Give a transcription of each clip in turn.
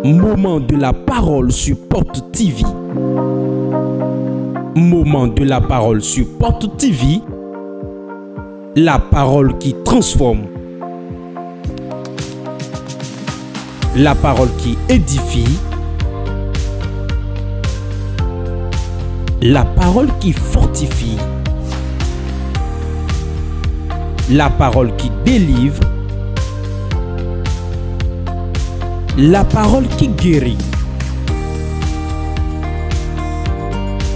Moment de la parole sur Porte TV. Moment de la parole sur Porte TV. La parole qui transforme. La parole qui édifie. La parole qui fortifie. La parole qui délivre. La parole qui guérit.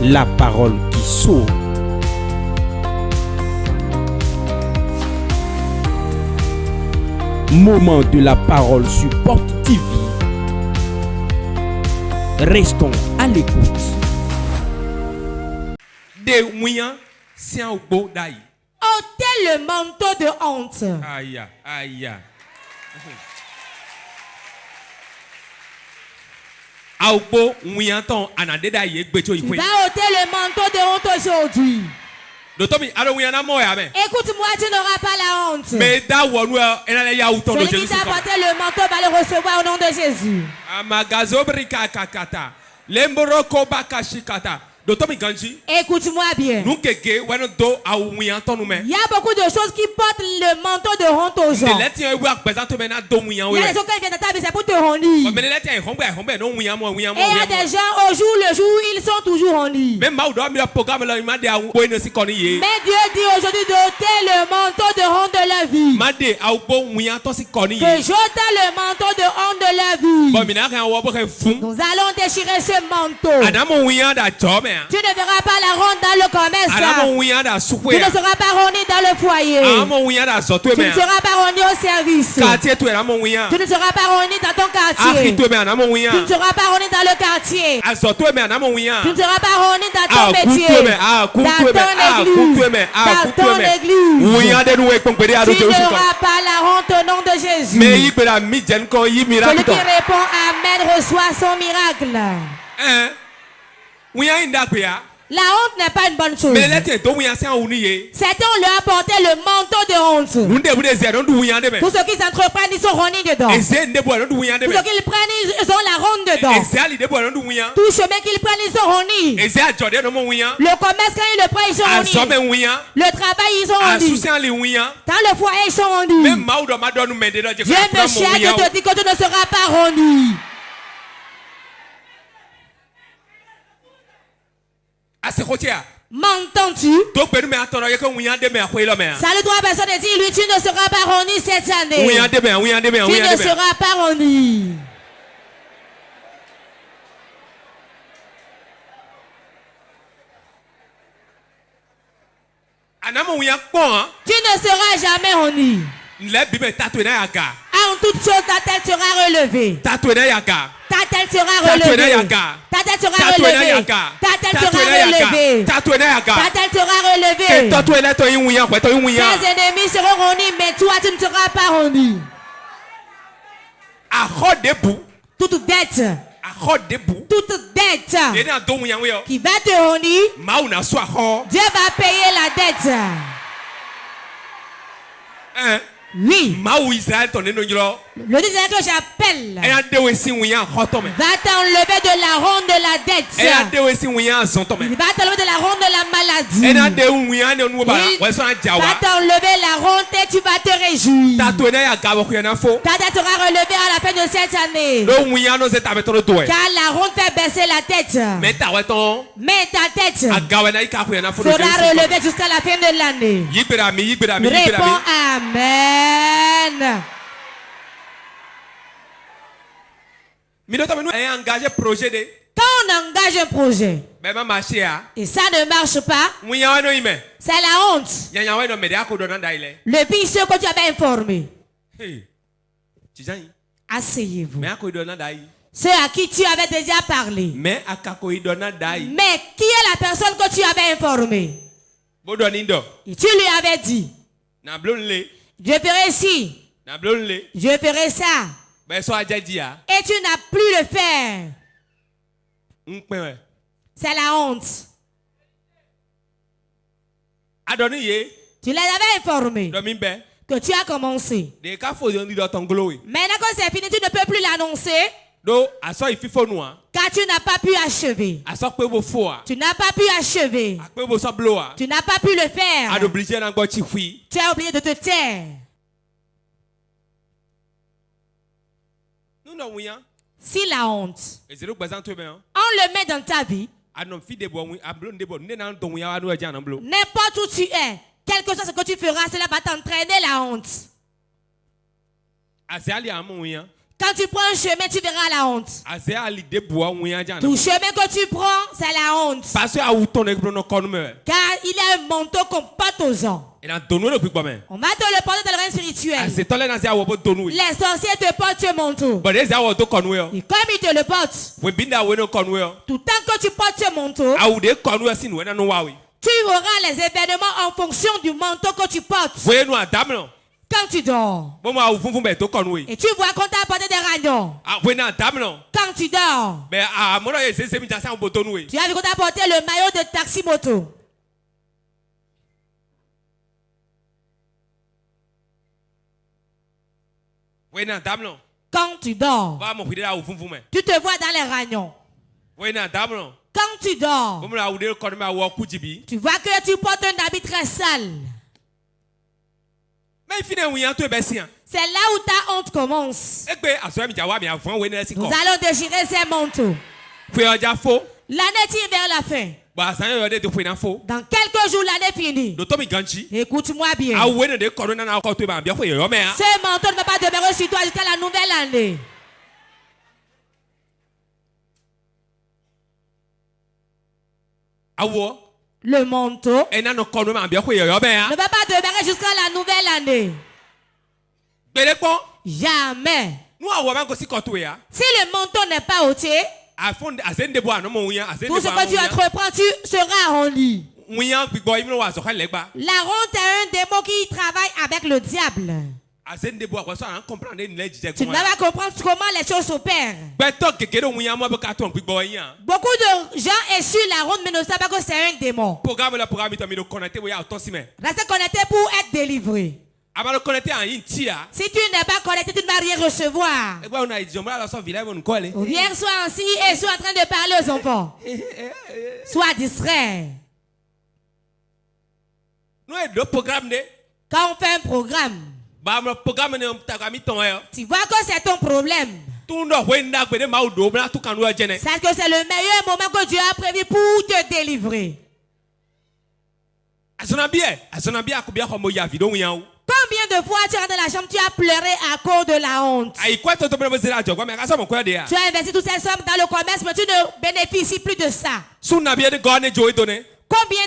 La parole qui sauve. Moment de la parole sur Porte TV. Restons à l'écoute. Des moyens, c'est un beau d'ail. Ôtez le manteau de honte. Aïe, aïe. Aoupo, moyen ton, anade d'ail, beto Tu vas ôter le manteau de honte aujourd'hui. Dotomi, alors moyen na moya mais. Écoute-moi, tu n'auras pas la honte. Mais da wonu enale ya uton de Celui qui Jésus. t'a apporté le manteau va le recevoir au nom de Jésus. Amagazo brika kakata. Lemboro koba kashikata. Dotomi ganji. Écoute-moi bien. Nous keke wenu do au moyen ton nous mais. Il y a beaucoup de choses qui portent le manteau de honte aux gens. De letien ou présente maintenant do moyen Il y a des gens qui viennent à table, c'est pour te honir. mais letien hombe non moyen moi. Et il y a des gens au jour le jour, ils sont toujours honnis. Même ma do mi programme là il m'a dit au boy ne si koniye. Mais Dieu dit aujourd'hui d'ôter le manteau de honte de leur vie. Ma de au bo moyen ton si koniye. Que j'ôte le manteau de honte de leur vie. Bon mina kan wo bo kan fun. Nous allons déchirer ce manteau. Adamo moyen da job. Tu ne verras pas la ronde dans le commerce. Adamo moyen da Tu soupe. ne seras pas roni dans le foyer. Adamo moyen da zoto Tu mais. ne seras pas roni au service. Quartier tu adamo moyen. Tu ne seras pas roni dans ton quartier. Aki tu mais adamo moyen. Tu ne seras pas roni dans le quartier. Azoto mais adamo moyen. Tu ne seras pas roni dans ton métier. Dans ton église. Moyen de nous écompérer à Tu d'autres choses. n'auras pas la honte au nom de Jésus. Mais il peut la midjen quand il Celui miracle. qui répond Amen reçoit son miracle. Hein? Moyen inda kuya. La honte n'est pas une bonne chose. Mais là tu do moyen c'est en unié. Certains on leur a porté le manteau de honte. Nous devons des zéros du moyen de mais. Tous ceux qui s'entreprennent, ils sont ronis dedans. Et c'est des bois du moyen de Tous mais. ceux qui le prennent, ils ont la ronde dedans. Et c'est ali des bois du moyen. Tout chemin qu'ils prennent, ils sont ronis. Et c'est à Jordan de mon moyen. Le commerce, quand ils le prennent, ils sont À ronis. somme moyen. Le travail, ils sont À ronis. souci en les moyen. Dans le foyer, ils sont ronis. Même Maoudo m'a donné mes dédans. Dieu me cherche de te dire que tu ne seras pas roni. À ce côté. M'entends-tu? Donc, ben, mais attends, il y a que moyen de mais à quoi il a mais. Ça le droit personne de dire, lui, tu ne seras pas roni cette année. Moyen de mais, moyen de mais, Tu moyen ne de mais. seras pas roni. Anamo moyen quoi? Tu ne seras jamais roni. Les bibes tatoué na yaga. En toute chose, ta tête sera relevée. Tatoué na yaga. Ta tête sera Tatoué na relevée. yaga. Ta tête sera Tatoué na relevée. yaga. Ta tête sera Tatoué na yaga. relevée. Tatoué na yaga. Ta tête sera Que relevée. tatoué na toi une moyen, quoi, toi une moyen. Tes ennemis seront ronis, mais toi, tu ne seras pas roni. À rod debout. Toute dette, À rod debout. toute dette Il y a un don moyen, oui. qui va te ronir, Maouna soit rod. Dieu va payer la dette. Hein? Oui. Maou Israël ton eno nylo. Le désert que j'appelle Elle a dewe si moyen rotom. va t'enlever de la ronde de la dette. Elle a dewe si moyen zontom. Il va t'enlever de la ronde de la maladie. Elle a dewe moyen ne nou ba. Il Ouais, so an va jawa. t'enlever la ronde et tu vas te réjouir. Tatoué na yaga bo kuyana fo. Ta dette sera relevée à la fin de cette année. Lo moyen no zeta beto do e. Car la ronde fait baisser la tête. Mais ta weton. Mais ta tête Agawe na ika kuyana fo. sera relevée jusqu'à la fin de l'année. Yibirami. Réponds Amen. Minota menu est engagé projet de. Quand on engage un projet Ben ma marché a. et ça ne marche pas, Moyen wa no ime. c'est la honte. Yanya wa no media ko do na daile. Le pire, ceux que tu avais informé. Hey. Tijani. Asseyez-vous. Mais ako do na dai. Ceux à qui tu avais déjà parlé. Mais akako do na dai. Mais qui est la personne que tu avais informée? Bodo nindo. Et tu lui avais dit, Na blonle. je ferai ci, Na blonle. je ferai ça. Ben so aja dia. Et tu n'as plus le faire. Npen we. C'est la honte. Adoni ye. Tu les avais informés Do mi be. que tu as commencé. De ka fo yo ni do tongolo we. Maintenant que c'est fini, tu ne peux plus l'annoncer. Donc, à ça, il faut nous. Car tu n'as pas pu achever. À ça, peut vous faut. Tu n'as pas pu achever. À peut vous sablo. Tu n'as pas pu le faire. À l'obliger dans quoi tu fouilles. Tu as oublié de te taire. Nous n'avons rien. Si la honte, Et c'est le présent tout bien. on le met dans ta vie, N'importe n'importe où tu es, quel que soit ce que tu feras, cela va t'entraîner la honte. Quand tu prends un chemin, tu verras la honte. Tout chemin que tu prends, c'est la honte. Car il y a un manteau qu'on porte aux gens. On va te le porter dans le règne spirituel. Les sorciers te portent ce manteau. Et comme ils te le portent, tout tant que tu portes ce manteau, tu auras les événements en fonction du manteau que tu portes. Quand tu dors, et tu vois qu'on t'a apporté des ragnons. Quand tu dors, tu as vu qu'on t'a apporté le maillot de taxi moto. Quand tu dors, tu te vois dans les ragnons. Quand tu dors, tu vois que tu portes un habit très sale. C'est là où ta honte commence. Nous allons déchirer ces manteaux. L'année tire vers la fin. Dans quelques jours, l'année finit. Écoute-moi bien. Ce manteau ne va pas demeurer sur toi jusqu'à la nouvelle année. Le manteau ne va pas demeurer jusqu'à la nouvelle année. Jamais. Si le manteau n'est pas ôté, tout ce que tu entreprends, tu seras rendu. La honte est un démon qui travaille avec le diable. Tu ne vas pas comprendre comment les choses s'opèrent. Beaucoup de gens essuient la honte mais ne savent pas que c'est un démon. Restez connecté pour être délivré. Si tu n'es pas connecté, tu ne vas rien recevoir. Viens, sois assis et sois en train de parler aux enfants. Sois distrait. Quand on fait un programme, tu vois que c'est ton problème. C'est que c'est le meilleur moment que Dieu a prévu pour te délivrer. Combien de fois tu rentres dans la chambre, tu as pleuré à cause de la honte? Tu as investi toutes ces sommes dans le commerce, mais tu ne bénéficies plus de ça. Combien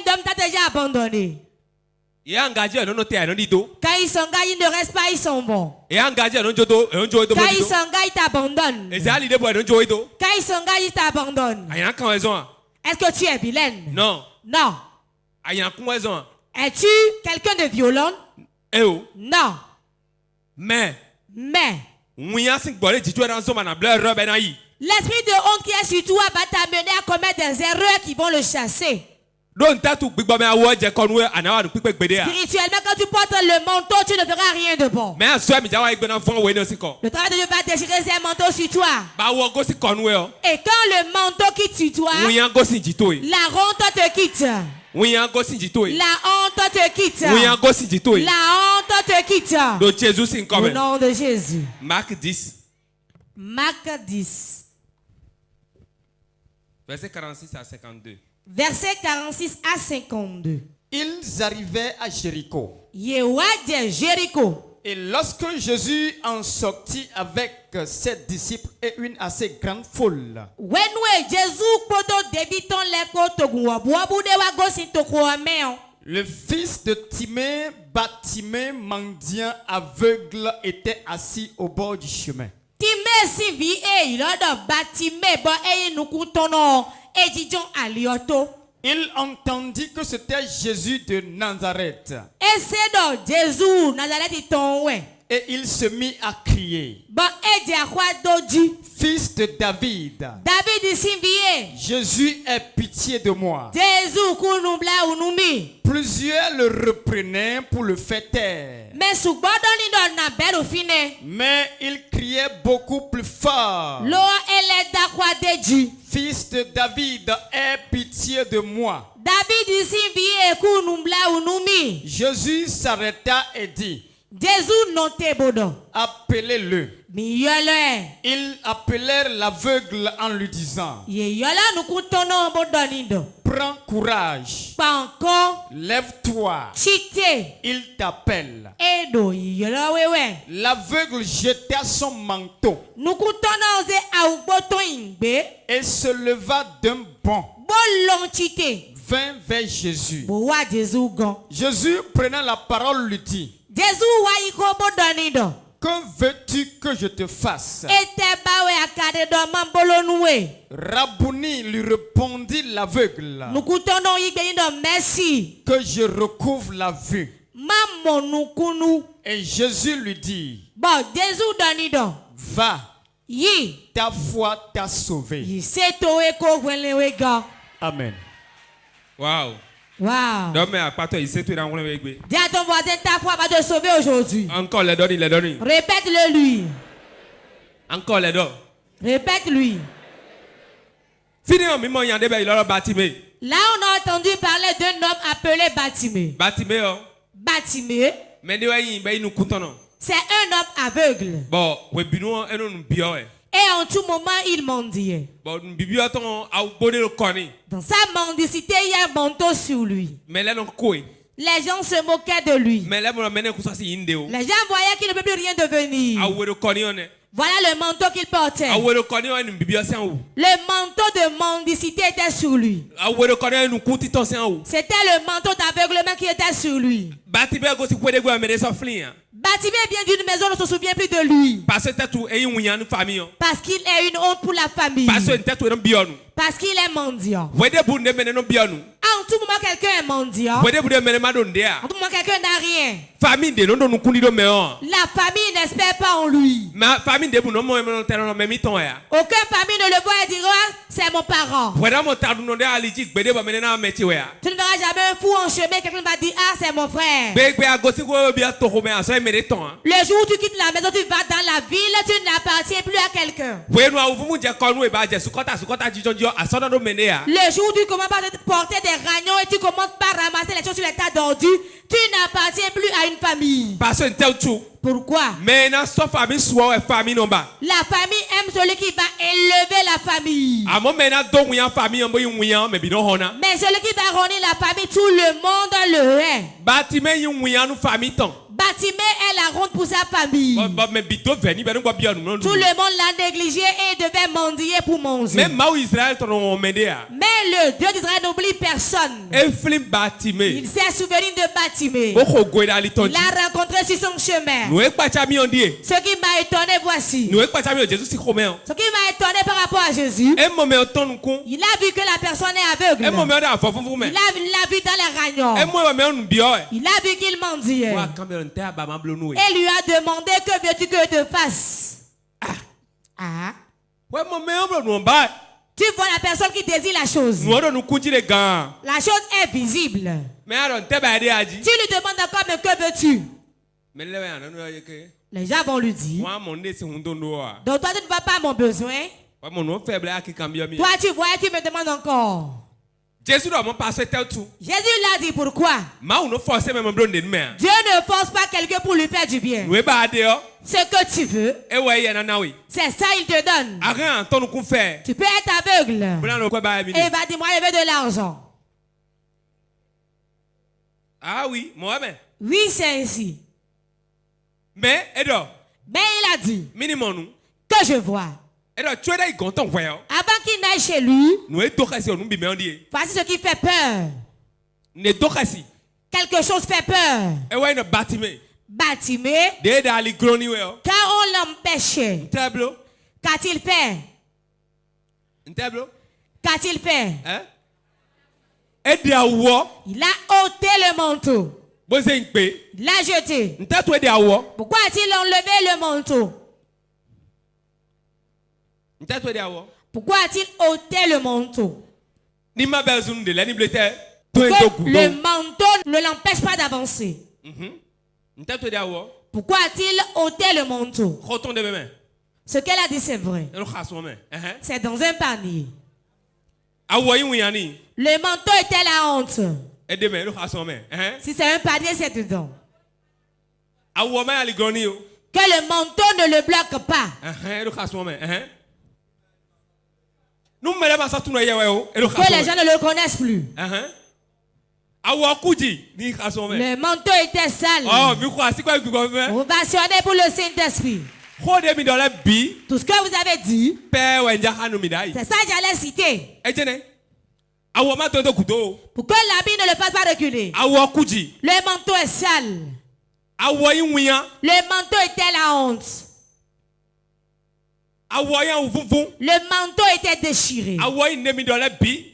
d'hommes t'as déjà abandonné? Quand ils s'engagent, ils ne restent pas, ils sont bons. Quand ils s'engagent, ils t'abandonnent. Quand ils s'engagent, ils t'abandonnent. Est-ce que tu es vilaine? Non. Non. Es-tu quelqu'un de violent? Non. Mais l'esprit de honte qui est sur toi va t'amener à commettre des erreurs qui vont le chasser. Spirituellement, quand tu portes le manteau, tu ne feras rien de bon. Le travail de Dieu va déchirer ces manteaux sur toi. Et quand le manteau quitte sur toi, la honte te quitte. La honte te quitte. La honte te quitte. Au nom de Jésus. Marc 10. Marc 10. Verset 46 à 52. Verset 46 à 52. Ils arrivaient à Jéricho. Jéricho. Et lorsque Jésus en sortit avec ses disciples et une assez grande foule, le fils de Timée, Bartimée, mendiant aveugle, était assis au bord du chemin. Il entendit que c'était Jésus de Nazareth. Et il se mit à crier: Fils de David, Jésus ait pitié de moi. Plusieurs le reprenaient pour le faire taire. Mais il criait beaucoup plus fort. Fils de David, aie pitié de moi. Jésus s'arrêta et dit, appelez-le. Ils appelèrent l'aveugle en lui disant, prends courage, lève-toi, il t'appelle. L'aveugle jeta son manteau et se leva d'un bond, vint vers Jésus. Jésus, prenant la parole, lui dit, que veux-tu que je te fasse? Rabouni, lui répondit l'aveugle, que je recouvre la vue. Et Jésus lui dit, va, ta foi t'a sauvé. Amen. Wow. Wow. Dis à ton voisin, ta foi va te sauver aujourd'hui. Encore les données, les données. Répète-le lui. Encore les données. Répète-lui. Là, on a entendu parler d'un homme appelé Bartimée. Bartimée. C'est un homme aveugle. Et en tout moment, il mendiait. Dans sa mendicité, il y a un manteau sur lui. Les gens se moquaient de lui. Les gens voyaient qu'il ne peut plus rien devenir. Voilà le manteau qu'il portait. Le manteau de mendicité était sur lui. C'était le manteau d'aveuglement qui était sur lui. Bartimée vient d'une maison, on ne se souvient plus de lui. Parce qu'il est une honte pour la famille. Parce qu'il est mendiant. En tout moment, quelqu'un est mendiant. En tout moment, quelqu'un n'a rien. La famille n'espère pas en lui. Aucune famille ne le voit et dira, c'est mon parent. Tu ne verras jamais un fou en chemin, quelqu'un va dire, ah, c'est mon frère. Le jour où tu quittes la maison, tu vas dans la ville, tu n'appartiens plus à quelqu'un. Le jour où tu commences par porter des ragnons et tu commences par ramasser les choses sur les tas d'ordures, tu n'appartiens plus à une famille. Pourquoi? La famille aime celui qui va élever la famille. Mais celui qui va renier la famille, tout le monde le hait. Bartimée est la honte pour sa famille. Tout le monde l'a négligé et devait mendier pour manger. Mais le Dieu d'Israël n'oublie personne. Il s'est souvenu de Bartimée. Il l'a rencontré sur son chemin. Ce qui m'a étonné, voici. Ce qui m'a étonné par rapport à Jésus, il a vu que la personne est aveugle. Il l'a vu dans les ragnons. Il a vu qu'il mendiait. Et lui a demandé, que veux-tu que je te fasse? Tu vois la personne qui désire la chose. La chose est visible. Tu lui demandes encore, mais que veux-tu? Les gens vont lui dire, donc toi tu ne vois pas mon besoin. Toi tu vois, tu me demandes encore. Jésus l'a dit pourquoi? Dieu ne force pas quelqu'un pour lui faire du bien. Ce que tu veux, c'est ça il te donne. Tu peux être aveugle. Et il va dire, moi je veux de l'argent. Ah oui, moi-même. Oui, c'est ainsi. Mais il a dit que je vois. Avant qu'il n'aille chez lui, voici ce qui fait peur. Quelque chose fait peur. Bartimée, quand on l'empêchait, qu'a-t-il fait? Qu'a-t-il fait? Il a ôté le manteau. Il l'a jeté. Pourquoi a-t-il enlevé le manteau? Pourquoi a-t-il ôté le manteau? Le manteau ne l'empêche pas d'avancer. Pourquoi a-t-il ôté le manteau? Ce qu'elle a dit, c'est vrai. C'est dans un panier. Le manteau était la honte. Si c'est un panier, c'est dedans. Que le manteau ne le bloque pas. Que les gens ne le connaissent plus. Le manteau était sale. Ovationné pour le Saint-Esprit. Tout ce que vous avez dit, c'est ça que j'allais citer. Pour que l'habit ne le fasse pas reculer. Le manteau est sale. Le manteau était la honte. Le manteau était déchiré.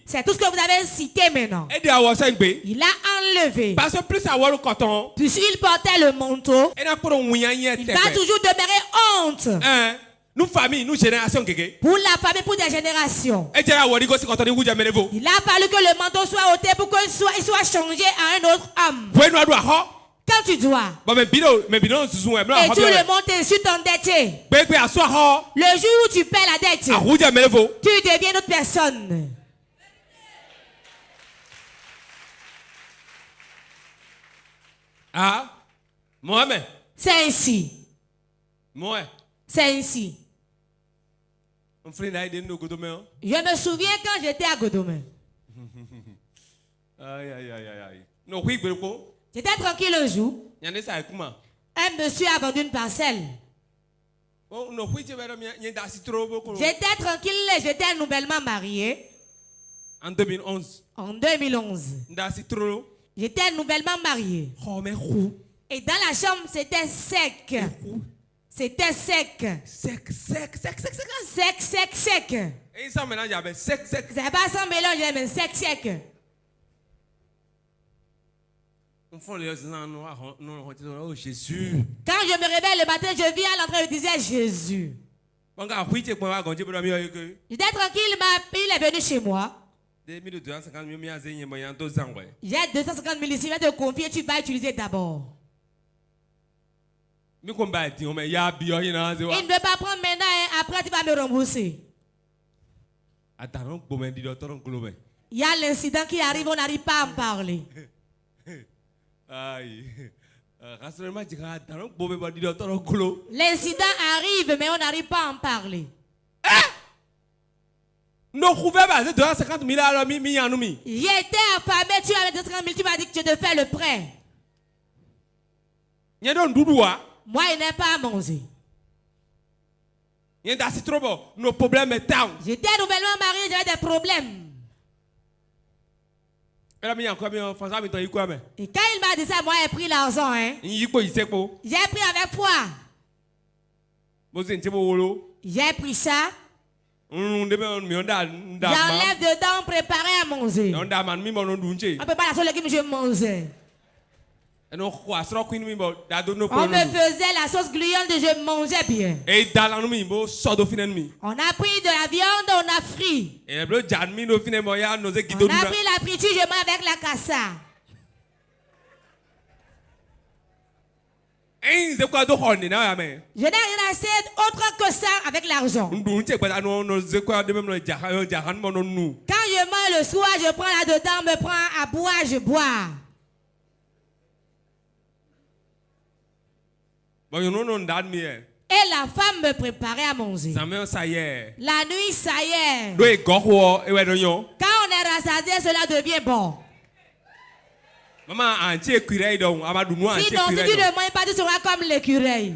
C'est tout ce que vous avez cité maintenant. Il a enlevé. Puisqu'il portait le manteau, il va toujours demeurer honte. Pour la famille, pour des générations. Il a fallu que le manteau soit ôté pour qu'il soit changé à un autre homme. Quand tu dois, et tout le monde est endetté. Le jour où tu paies la dette, tu deviens une autre personne. C'est ainsi. C'est ainsi. Je me souviens quand j'étais à Godomé. J'étais tranquille un jour. Un monsieur a vendu une parcelle. J'étais tranquille, j'étais nouvellement marié. En 2011. J'étais nouvellement marié. Et dans la chambre, c'était sec. C'était sec. Sec. Et ça mélange avec sec. C'est pas sans mélange, mais sec. Jésus. Quand je me réveille le matin, je viens à l'entrée, je disais Jésus. J'étais tranquille, il est venu chez moi. J'ai 250 000 ici, je vais te confier, tu vas utiliser d'abord. Il ne veut pas prendre maintenant, après tu vas me rembourser. Il y a l'incident qui arrive, on n'arrive pas à en parler. L'incident arrive, mais on n'arrive pas à en parler. J'étais affamé, tu avais 250 000, tu m'as dit que tu te fais le prêt. Moi, il n'ai pas à manger. J'étais nouvellement marié, j'avais des problèmes. Et quand il m'a dit ça, moi j'ai pris l'argent. J'ai pris avec foi. J'ai pris ça. J'enlève dedans, préparer à manger. On ne peut pas la seule que je mangeais. On me faisait la sauce gluante, je mangeais bien. On a pris de la viande, on a frit. On a pris la friture, je mange avec la cassa. Je n'ai rien assez autre que ça avec l'argent. Quand je mange le soir, je prends là-dedans, me prends à boire, je bois. Et la femme me préparait à manger. La nuit, ça y est. Quand on est rassasié, cela devient bon. Sinon, si tu ne manges pas, tu seras comme l'écureuil.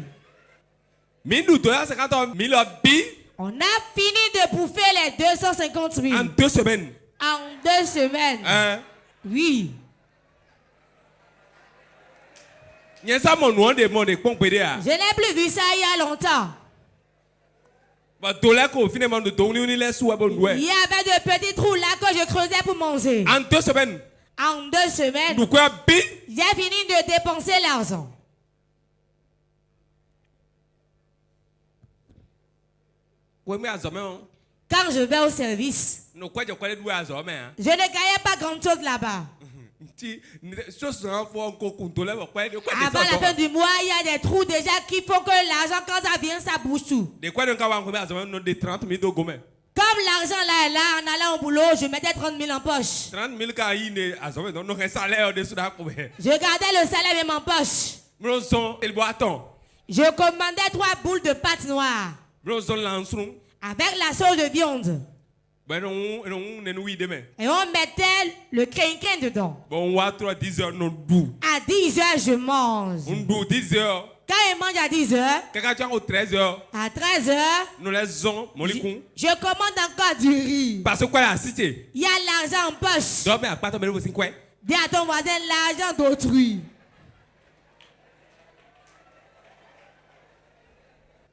On a fini de bouffer les 250 000. En 2 semaines. En 2 semaines. Oui. Je n'ai plus vu ça il y a longtemps. Il y avait de petits trous là que je creusais pour manger. En 2 semaines. En 2 semaines. J'ai fini de dépenser l'argent. Quand je vais au service, je ne gagnais pas grand chose là-bas. Avant la fin du mois, il y a des trous déjà qui font que l'argent, quand ça vient, ça bouge tout. Comme l'argent là est là, en allant au boulot, je mettais 30 000 en poche. Je gardais le salaire même en poche. Je commandais 3 boules de pâte noire avec la sauce de viande. Et on mettait le crin-crin dedans. À 10 heures, je mange. Quand il mange à 10 heures, à 13 heures, je commande encore du riz. Il y a l'argent en poche. Dis à ton voisin l'argent d'autrui.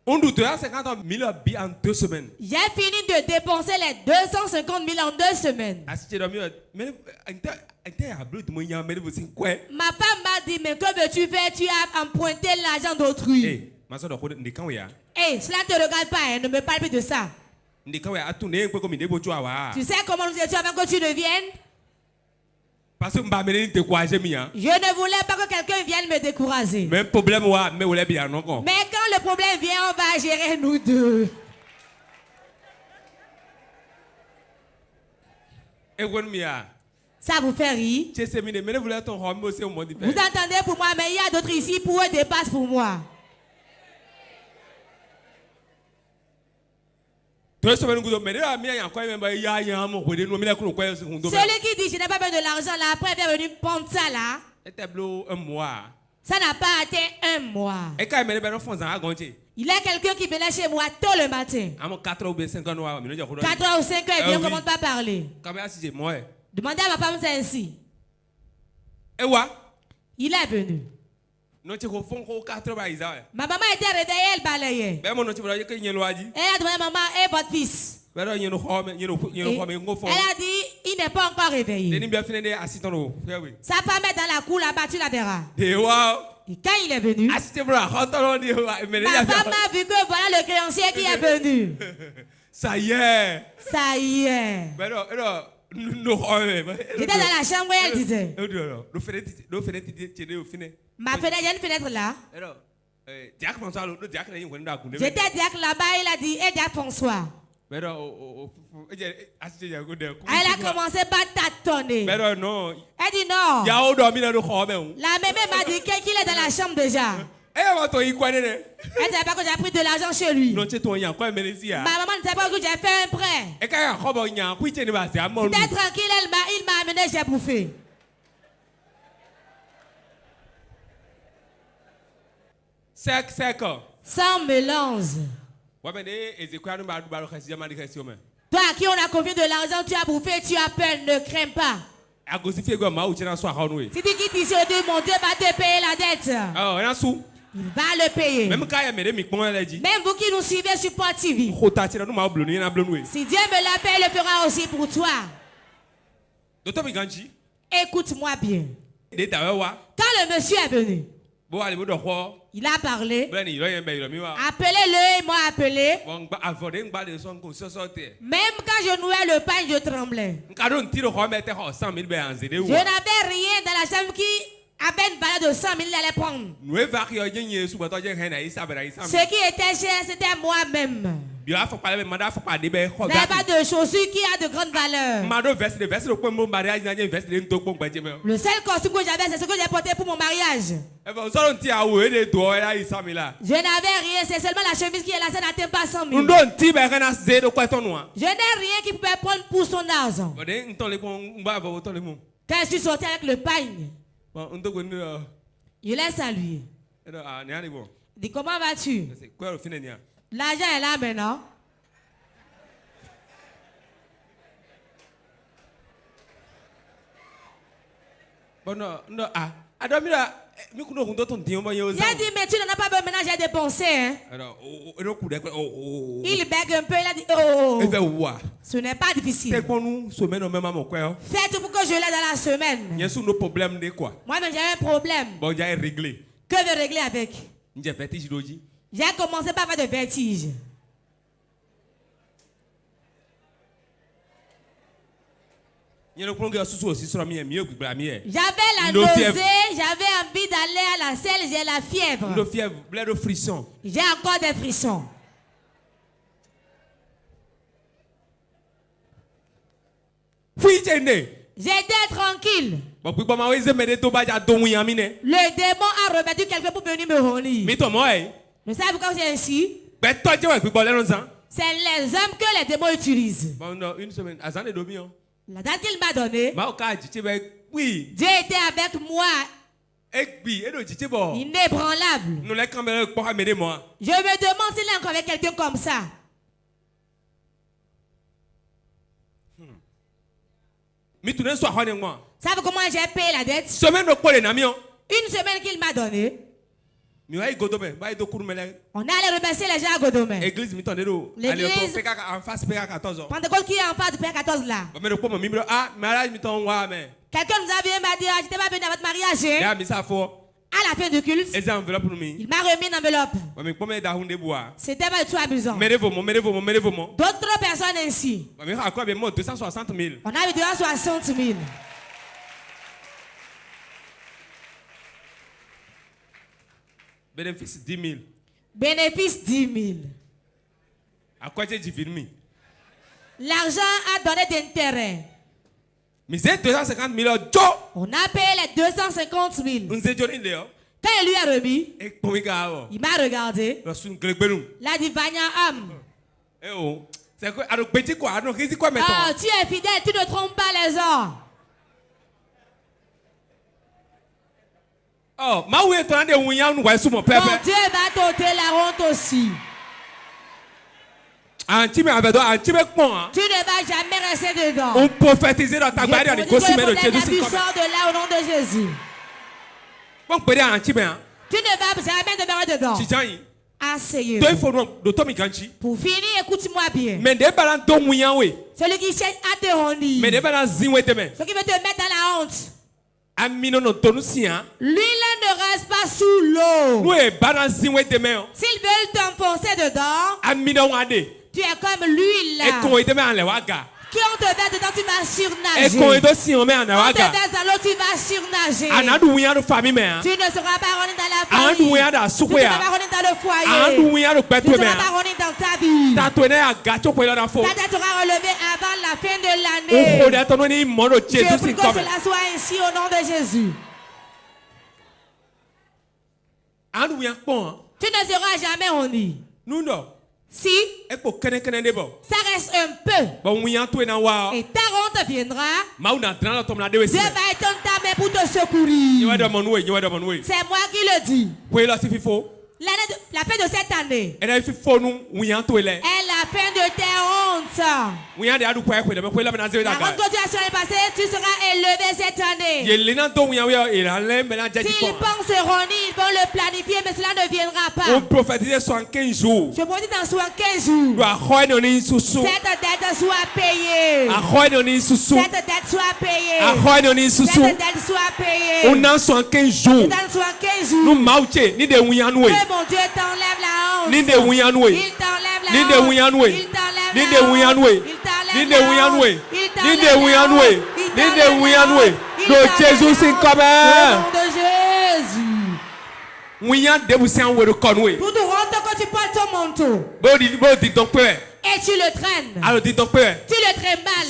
J'ai fini de dépenser les 250 000 en 2 semaines. Ma femme m'a dit, mais que veux-tu faire? Tu as emprunté l'argent d'autrui. Cela ne te regarde pas, hein, ne me parle plus de ça. Tu sais comment nous étions avant que tu ne viennes? Je ne voulais pas que quelqu'un vienne me décourager. Mais quand le problème vient, on va gérer nous deux. Ça vous fait rire? Vous entendez pour moi, mais il y a d'autres ici pour eux dépassent pour moi. Celui qui dit je n'ai pas besoin de l'argent là, après il est venu prendre ça là. Ça n'a pas atteint 1 mois. Il y a quelqu'un qui venait chez moi tôt le matin. 4 h ou 5 h, il vient, comment pas parler. Demandez à ma femme, c'est ainsi. Il est venu. Ma maman était réveillée, elle balayait. Elle a demandé à maman, et votre fils? Elle a dit, il n'est pas encore réveillé. Sa femme est dans la cour là-bas, tu la verras. Et quand il est venu, ma femme a vu que voilà le créancier qui est venu. Ça y est. Ça y est. J'étais dans la chambre et elle disait, ma fenêtre, il y a une fenêtre là. J'étais diacre là-bas, il a dit, et diacre François. Elle a commencé par tâtonner. Elle dit non. La mémé m'a dit qu'il est dans la chambre déjà. Elle ne savait pas que j'ai pris de l'argent chez lui. Ma maman ne savait pas que j'ai fait un prêt. J'étais tranquille, il m'a amené, j'ai bouffé. Sans mélange. Toi à qui on a confié de l'argent, tu as bouffé, tu as peur, ne crains pas. Si tu quittes ici, mon Dieu va te payer la dette. Il va le payer. Même vous qui nous suivez sur Port TV. Si Dieu me l'appelle, il le fera aussi pour toi. Écoute-moi bien. Quand le monsieur est venu, il a parlé. Appelez-le, il m'a appelé. Même quand je nouais le pain, je tremblais. Je n'avais rien dans la chambre qui avait une valeur de 100 000, il allait prendre. Ce qui était cher, c'était moi-même. Il n'y a pas de chaussures qui a de grande valeur. Le seul costume que j'avais, c'est ce que j'ai porté pour mon mariage. Je n'avais rien, c'est seulement la chemise qui est là, ça n'atteint pas 100 000. Je n'ai rien qui pouvait prendre pour son argent. Quand je suis sorti avec le pain, je l'ai salué. Il dit, comment vas-tu? L'argent est là maintenant. Il a dit, mais tu n'en as pas besoin, maintenant j'ai dépensé. Hein? Il bègue un peu, il a dit, oh, ce n'est pas difficile. Faites pour que je l'ai dans la semaine. Moi-même j'ai un problème. Que veux régler avec? J'ai commencé par avoir de vertige. J'avais la nausée, j'avais envie d'aller à la selle, j'ai la fièvre. J'ai encore des frissons. J'étais tranquille. Le démon a rebattu quelqu'un pour venir me retenir. Vous savez pourquoi c'est ainsi? C'est les hommes que les démons utilisent. La date qu'il m'a donnée, Dieu était avec moi. Inébranlable. Je me demande s'il est encore avec quelqu'un comme ça. Savez comment j'ai payé la dette? Une semaine qu'il m'a donnée. On allait remercier les gens à Godomé. L'église Pentecôte qui est en face du Père 14 là. Quelqu'un nous a bien dit, je n'étais pas venu à votre mariage. À la fin du culte, il m'a remis une enveloppe. C'était pas du tout amusant. D'autres personnes ainsi. On a eu 260 000. Bénéfice 10 000. Bénéfice 10 000. À quoi tu dis filmé? L'argent a donné d'intérêt. Mais c'est 250 000 euros. On a payé les 250 000. Quand il lui a remis, il m'a regardé. Il a dit, Vanya homme. C'est quoi maintenant? Ah, tu es fidèle, tu ne trompes pas les hommes. Oh, mon Dieu va t'ôter la honte aussi. Tu ne vas jamais rester dedans. On prophétise dans ta barrière de Gossimé de Jésus. Sors de là au nom de Jésus. Tu ne vas jamais demeurer dedans. Asseyez-vous. Pour finir, écoute-moi bien. Celui qui cherche à te rendre. Celui qui veut te mettre dans la honte. Lui là ne reste pas sous l'eau. S'ils veulent t'enfoncer dedans, tu es comme l'huile. Qui on te verse dedans, tu vas surnager. On te verse dans l'eau, tu vas surnager. Tu ne seras pas rené dans la famille. Tu ne seras pas rené dans le foyer. Tu ne seras pas rené dans ta vie. Ta tête sera relevée avant la fin de l'année. Je prie que cela soit ainsi au nom de Jésus. Tu ne seras jamais rené. Si ça reste un peu et ta honte viendra, Dieu va étendre ta main pour te secourir. C'est moi qui le dis. La fin de cette année est la fin de tes hontes. La honte que tu as sur le passé, tu seras élevé cette année. S'ils pensent revenir, ils vont le planifier, mais cela ne viendra pas. On prophétise 75 jours. Je prophétise dans 75 jours. Cette dette soit payée. Cette dette soit payée. Cette dette soit payée. On a 75 jours. Nous marchons, ni de Ouyanou. Mon Dieu t'enlève la honte. Ni de Ouyanou. Il t'enlève la honte. Il t'enlève la honte. Il t'enlève de Jésus, c'est comme un. Au nom de Jésus. Pour te rendre que tu portes ton manteau. Et tu le traînes. Tu le traînes mal.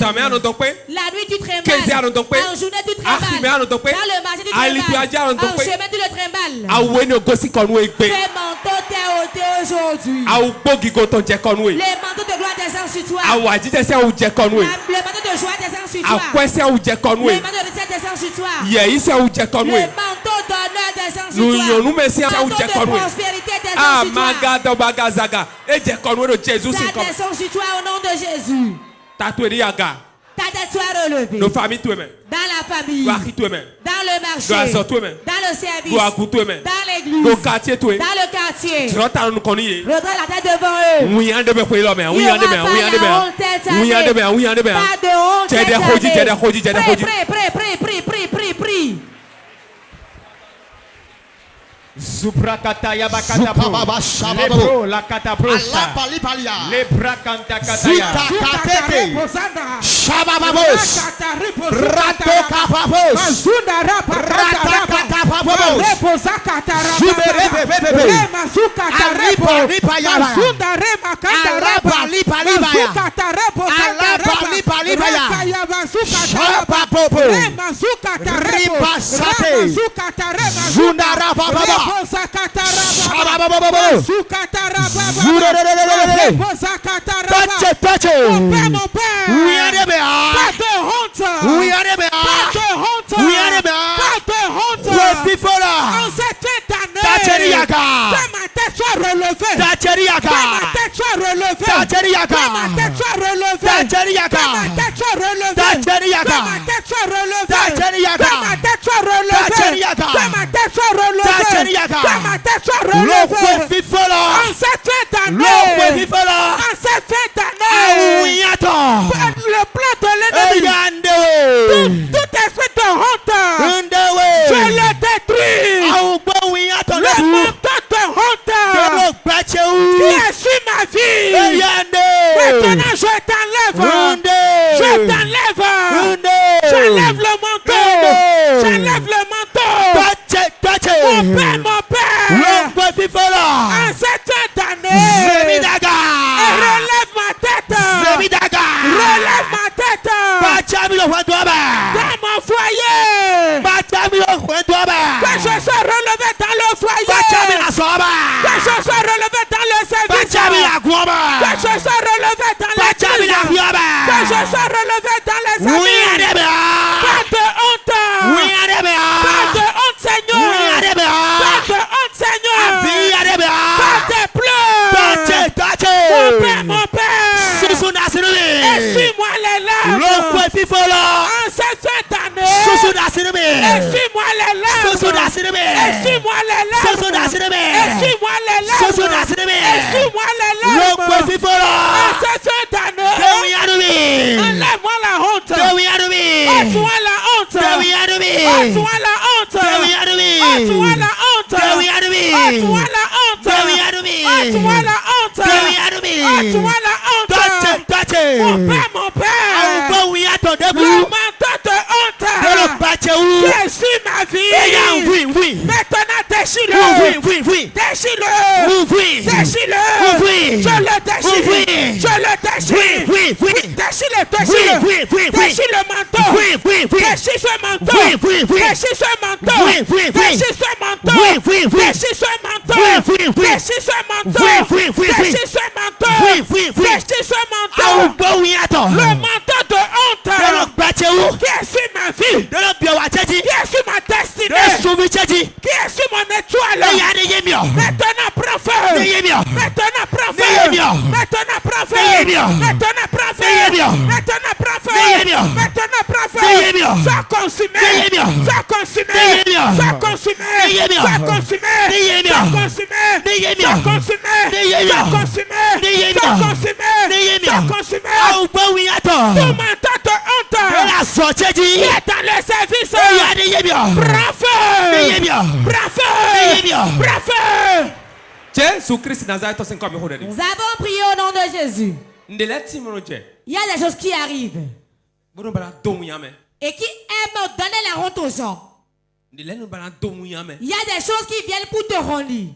La nuit tu traînes mal. En journée tu traînes mal. Dans le marché tu traînes mal. En chemin tu le traînes mal. Ce manteau t'est ôté aujourd'hui. Les manteaux de gloire descendent sur toi. Le manteau de joie descend sur toi. Le manteau de recette descend sur toi. Le manteau d'honneur descend sur toi. Le manteau de prospérité descend sur toi. Ça descend sur toi au nom de Jésus. Ta tête soit relevée. Nos familles, dans la famille. Dans le marché. Dans le service. Dans l'église. Dans le quartier. Redresse la tête devant eux. Il n'y aura pas la honte cette année. Pas de honte cette année. Prie. Suprakataya bakatabo. Lebro la katabrosa. Lebra kanta kataya. Shabababos. Rato kapabos. Mazunda rapa kapabos. Reposakata rapa. Remazukata repo. Mazunda rema kanta rapa. Mazukata repo kata rapa. Rakaya bazukata rapa. Remazukata repo. Remazukata rema. Zunda rapa baba. Reposakata rapa. Mazukata rapa. Reposakata rapa. Touch it. Mon père. We are the bear. Pas de honte. We are the bear. Pas de honte. We are the bear. Pas de honte. En cette année. Que ma tête soit relevée. Que ma tête soit relevée. Que ma tête soit relevée. Que ma tête soit relevée. Que ma tête soit relevée. Que ma tête soit relevée. Que ma tête soit relevée. Que ma tête soit relevée. En cette année. En cette année. Le plan de l'ennemi. Tout esprit de honte. Je le détruis. Le montant de honte qui est sur ma vie. Maintenant je t'enlève. Je t'enlève. J'enlève le manteau. J'enlève le manteau. Mon père. En cette année. Relève ma tête. Relève ma tête. Dans mon foyer. Que je sois relevé dans le foyer. Que je sois relevé dans le service. Que je sois relevé dans l'église. Que je sois relevé dans les amis. Pas de honte. Pas de honte, Seigneur. Pas de honte, Seigneur. Pas de pleurs. Mon père. Essuie-moi les larmes. En cette année. Essuie-moi les larmes. Essuie-moi les larmes. Essuie-moi les larmes. Essuie-moi les larmes. En cette année. Enlève-moi la honte. Ôte-moi la honte. Ôte-moi la honte. Ôte-moi la honte. Ôte-moi la honte. Ôte-moi la honte. Ôte-moi la honte. Mon père. Le manteau de honte qui est sur ma vie. Maintenant déchire-le. Déchire-le. Déchire-le. Je le déchire. Je le déchire. Déchire-le. Déchire le manteau. Déchire ce manteau. Déchire ce manteau. Déchire ce manteau. Déchire ce manteau. Déchire ce manteau. Déchire ce manteau. Déchire ce manteau. Le manteau de honte qui est sur ma vie. Qui est sur ma destinée. Qui est sur mon étoile. Maintenant prends feu. Maintenant prends feu. Maintenant prends feu. Maintenant prends feu. Maintenant prends feu. Maintenant prends feu. Sois consumé. Sois consumé. Sois consumé. Sois consumé. Sois consumé. Sois consumé. Sois consumé. Sois consumé. Sois consumé. Tout manteau de honte qui est dans le service. Prends feu. Prends feu. Prends feu. Nous avons prié au nom de Jésus. Il y a des choses qui arrivent et qui aiment donner la honte aux gens. Il y a des choses qui viennent pour te renier.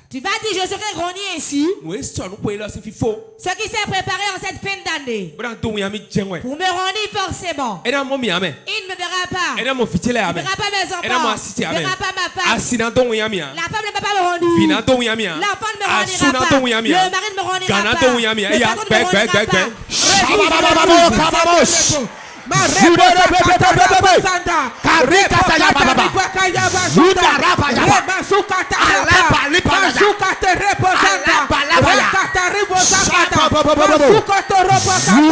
Tu vas dire, je serai renié ici. Ce qui s'est préparé en cette fin d'année pour me renier forcément. Il ne me verra pas. Il ne verra pas mes enfants. Il ne verra pas ma femme. La femme ne va pas me renier. L'enfant ne me reniera pas. Le mari ne me reniera pas. Le patron ne me reniera pas. Mon père,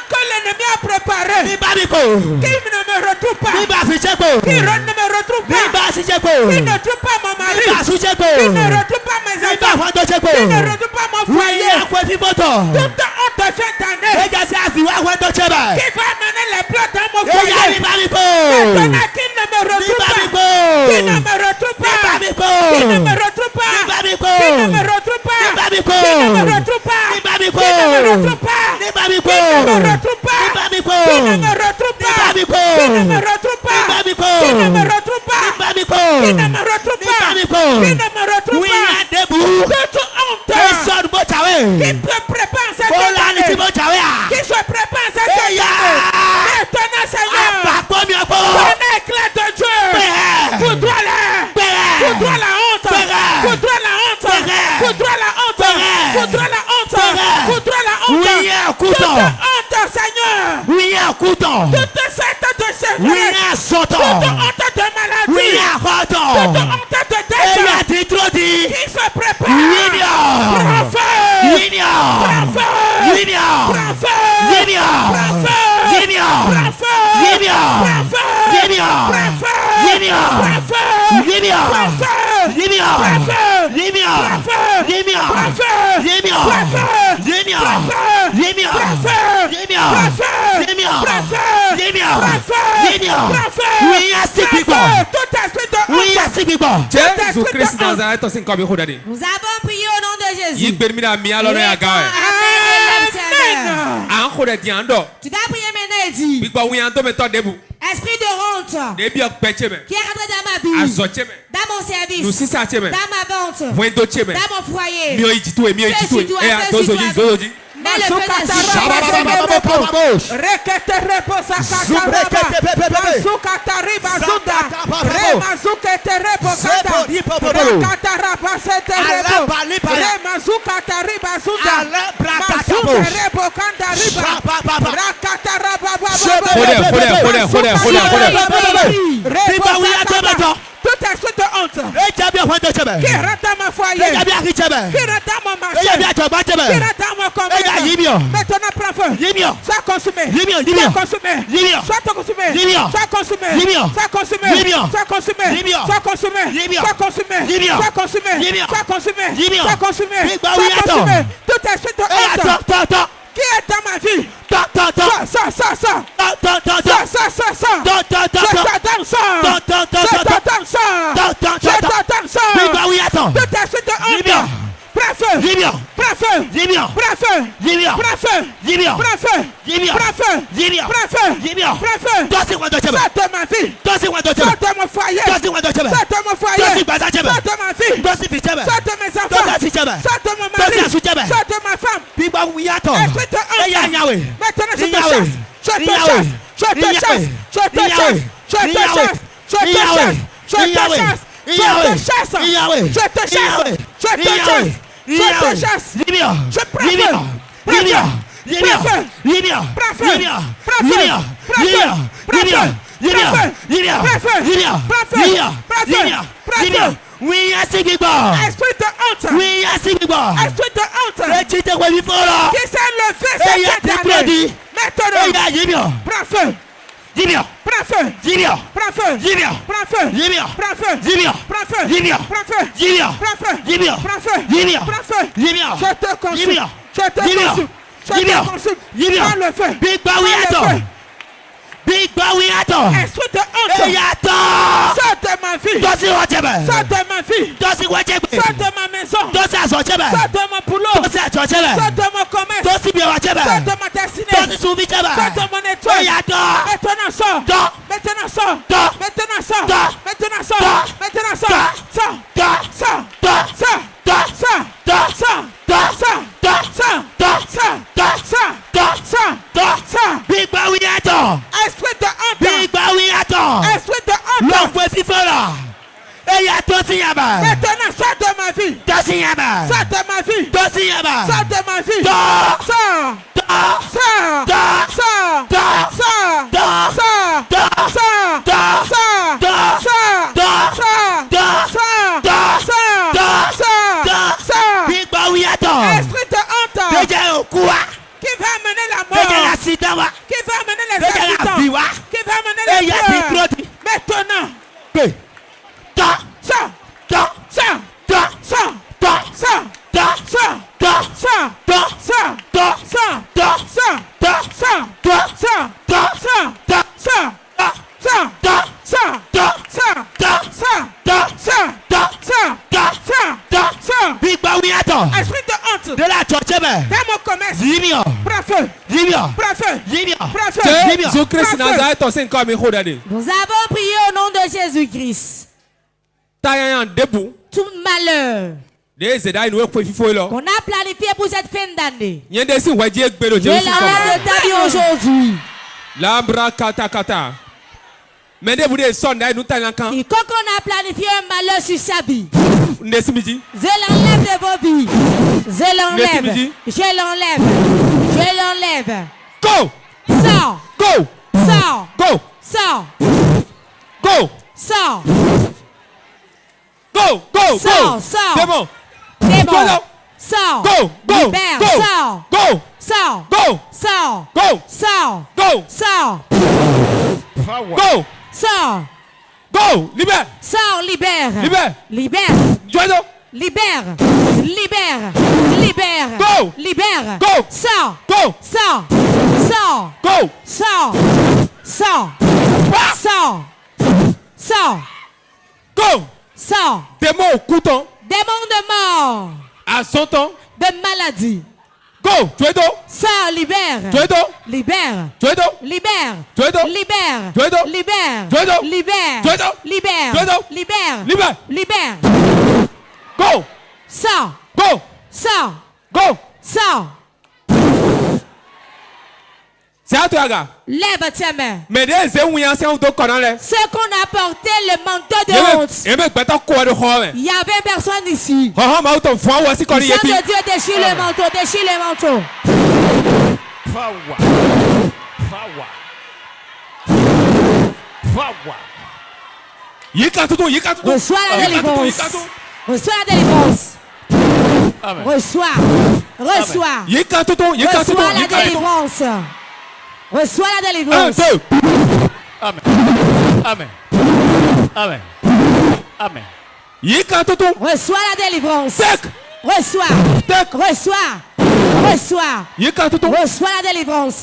que l'ennemi a préparé Qui ne me retrouve pas. Qui ne me retrouve pas. Qui ne trouve pas mon mari. Qui ne retrouve pas mes enfants. Qui ne retrouve pas mon foyer. Toute honte cette année. Qui va amener les plats dans mon foyer. Maintenant qui ne me retrouve pas. Qui ne me retrouve pas. Qui ne me retrouve pas. Qui ne me retrouve pas. Qui ne me retrouve pas. Qui ne me retrouve pas. Qui ne me retrouve pas. Qui ne me retrouve pas. Qui ne me retrouve pas. Qui ne me retrouve pas. Qui ne me retrouve pas. Qui ne me retrouve pas. Toute honte. Qui te prépare cette année. Qui se prépare cette année. Maintenant Seigneur. Ton éclat de Dieu. Foudroie-les. Foudroie la honte. Foudroie la honte. Foudroie la honte. Foudroie la honte. Foudroie la honte. Toute honte Seigneur. Toute cette de sécheresse. Toute honte de maladie. Toute honte de décès. Qui se prépare. Jésus-Christ Nazareth, nous avons prié au nom de Jésus. Tu vas prier maintenant et dire esprit de honte qui est rentré dans ma vie, dans mon service, dans ma vente, dans mon foyer. Mets le feu Tout esprit de honte qui rentre dans ma foyer, qui rentre dans mon marché, qui rentre dans mon commerce. Maintenant prends feu. Sois consumé. Sois consumé. Sois consumé. Sois consumé. Sois consumé. Sois consumé. Sois consumé. Sois consumé. Sois consumé. Sois consumé. Sois consumé. Sois consumé. Tout esprit de honte qui est dans ma vie. Ça. Big Bawiato. Esprit de honte. Sors de ma vie. Sors de ma vie. Sors de ma maison. Sors de mon boulot. Sors de mon commerce. Sors de ma destinée. Sors de mon étoile. Maintenant sors. Maintenant sors. Maintenant sors. Maintenant sors. Maintenant sors. Big Bawiato. Esprit de honte. Big Bawiato. Esprit de honte. L'enfant Fifola. Et y'a Tosiaba. Maintenant sors de ma vie. Tosiaba. Sors de ma vie. Tosiaba. Sors de ma vie. Big Bawiato. Esprit de honte. Qui va amener la mort. Qui va amener les temps. Qui va mener l'épreuve. Maintenant. Esprit de honte. De la torture. Dans mon commerce. Prends feu. Nous avons prié au nom de Jésus-Christ. Tout malheur qu'on a planifié pour cette fin d'année. Je l'enlève de ta vie aujourd'hui. Quiconque on a planifié un malheur sur sa vie, je l'enlève de vos vies. Je l'enlève. Go! Sors. Go! Sors. Go! Sors. Go! Sors. Go! Sors. Démon! Sors. Go! Libère. Sors. Go! Sors. Go! Sors. Go! Sors. Go! Sors. Go! Sors. Go! Libère! Sors. Libère. Joyeux! Libère. Go! Libère. Go! Sors. Go! Sors. Go! Sors. Go! Sors. Démon au couteau. Démon de mort. À son temps. De maladie. Go! Joyeux! Sors. Libère. Joyeux! Libère. Joyeux! Libère. Joyeux! Libère. Joyeux! Libère. Joyeux! Libère. Joyeux! Libère. Joyeux! Libère. Libère! Libère. Go! Sors. Go! Sors. Go! Sors. C'est à toi, gars. Lève tes mains. Mais des anciens ou d'autres là. Ceux qu'on a porté le manteau de honte. Il y avait personne ici. Le sang de Dieu déchire le manteau. Déchire le manteau. Reçois la délivrance. Reçois la délivrance. Reçois la délivrance. Reçois la délivrance. Amen. Reçois la délivrance. Reçois la délivrance.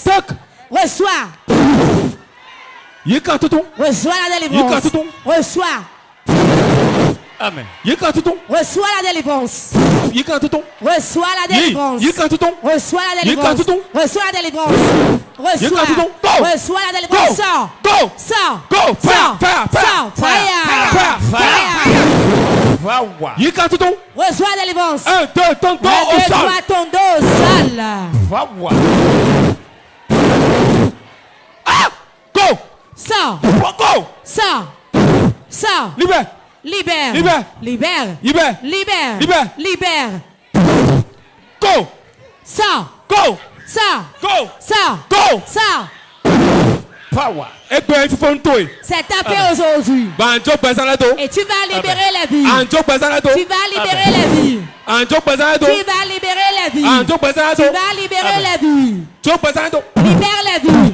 Reçois la délivrance. Amen. Reçois la délivrance. Reçois la délivrance. Reçois la délivrance. Reçois la délivrance. Reçois la délivrance. Sors. Fire. Reçois la délivrance. 1, 2, ton dos au sol. Ton dos au sol. Go. Sors. Go. Sors. Libère. Go. Sors. Power. C'est ta paix aujourd'hui. Et tu vas libérer la vie. Tu vas libérer la vie. Libère la vie.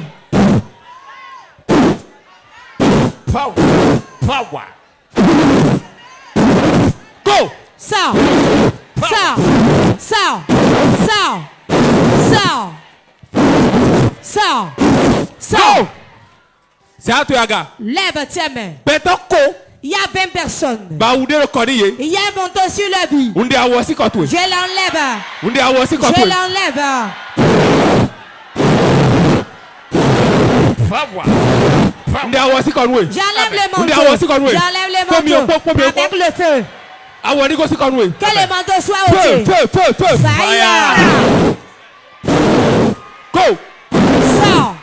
Power. Go. Sors. C'est à toi, gars. Lève tes mains. Il y a 20 personnes. Il y a un manteau sur la vie. Je l'enlève. J'enlève le manteau. Avec le feu. Que le manteau soit ôté. Fire. Go. Sors.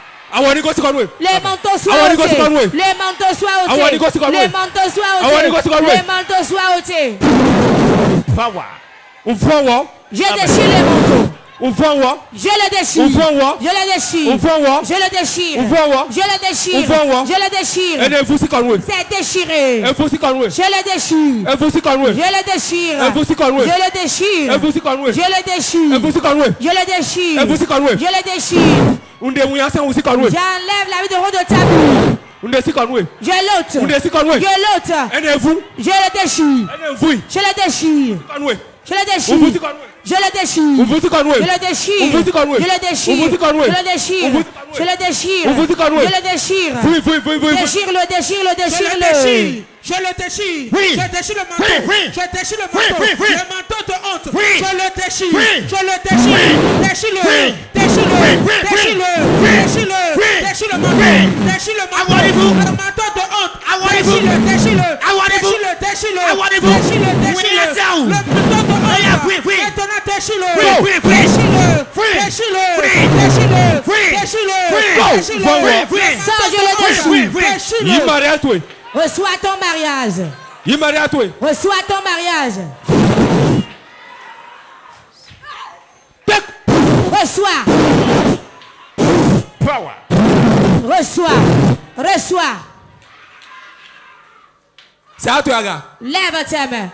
Le manteau soit ôté. Le manteau soit ôté. Power. Je déchire le manteau. Je le déchire. Je le déchire. Je le déchire. Je le déchire. Je le déchire. C'est déchiré. Je le déchire. Je le déchire. Je le déchire. Je le déchire. Je le déchire. Je le déchire. J'enlève la vie de rond de ta vie. Je l'ôte. Je l'ôte. Je le déchire. Je le déchire. Je le déchire. Je le déchire. Je le déchire. Je le déchire. Je le déchire. Je le déchire. Je le déchire. Déchire-le, déchire-le, déchire-le. Je le déchire. Je déchire le manteau. Je déchire le manteau. Le manteau de honte. Je le déchire. Je le déchire. Déchire-le. Déchire-le. Déchire-le. Déchire-le. Déchire le manteau. Déchire le manteau. Le manteau de honte. Déchire-le. Déchire-le. Déchire-le. Déchire-le. Déchire-le. Déchire-le. Le manteau de honte. Maintenant déchire-le. Déchire-le. Déchire-le. Déchire-le. Déchire-le. Déchire-le. Ça, je le déchire. Déchire-le. Reçois ton mariage. Reçois ton mariage. Reçois. Reçois. Reçois. C'est à toi, gars. Lève tes mains.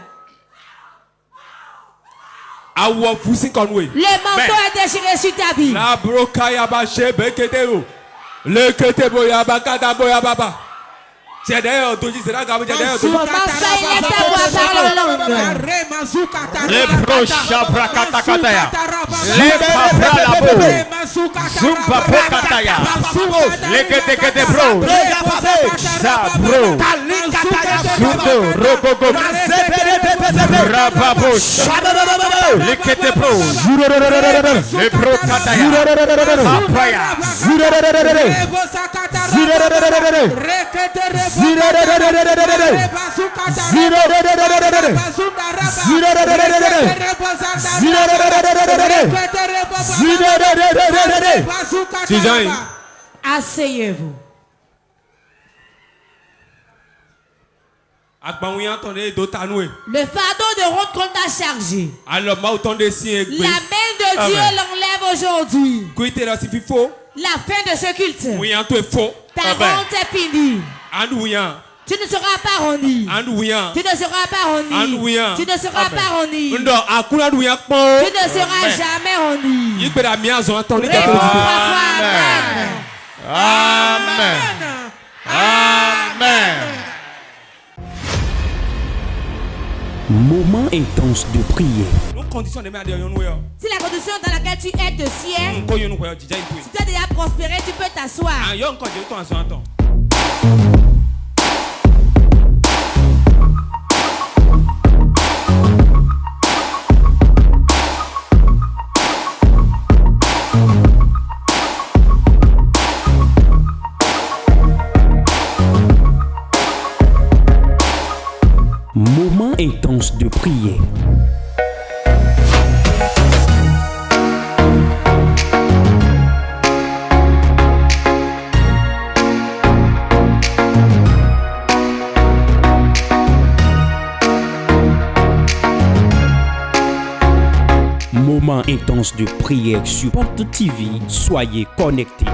Le manteau est déchiré sur ta vie. La brokaya ba shebe ketero. Le ketebo ya bakata boya baba. C'est d'ailleurs tout c'est là gabu d'ailleurs tout. Commence à y être parler en langue. Le procha brakata kataya. Le papra la bo. Zumba kataya. Le kete bro. Sa bro. Zudo robogo. Rababo. Le kete bro. Le bro kataya. Papaya. Asseyez-vous. Le fardeau de honte qu'on t'a chargé. La main de Dieu l'enlève aujourd'hui. La fin de ce culte. Ta honte est finie. Tu ne seras pas remis. Tu ne seras pas remis. Tu ne seras pas remis. Tu ne seras jamais remis. Amen. Amen. Moment intense de prière. Si la condition dans laquelle tu es de ciel, si tu as déjà prospéré, tu peux t'asseoir. Moment intense de prière. Moment intense de prière sur Porte TV. Soyez connectés.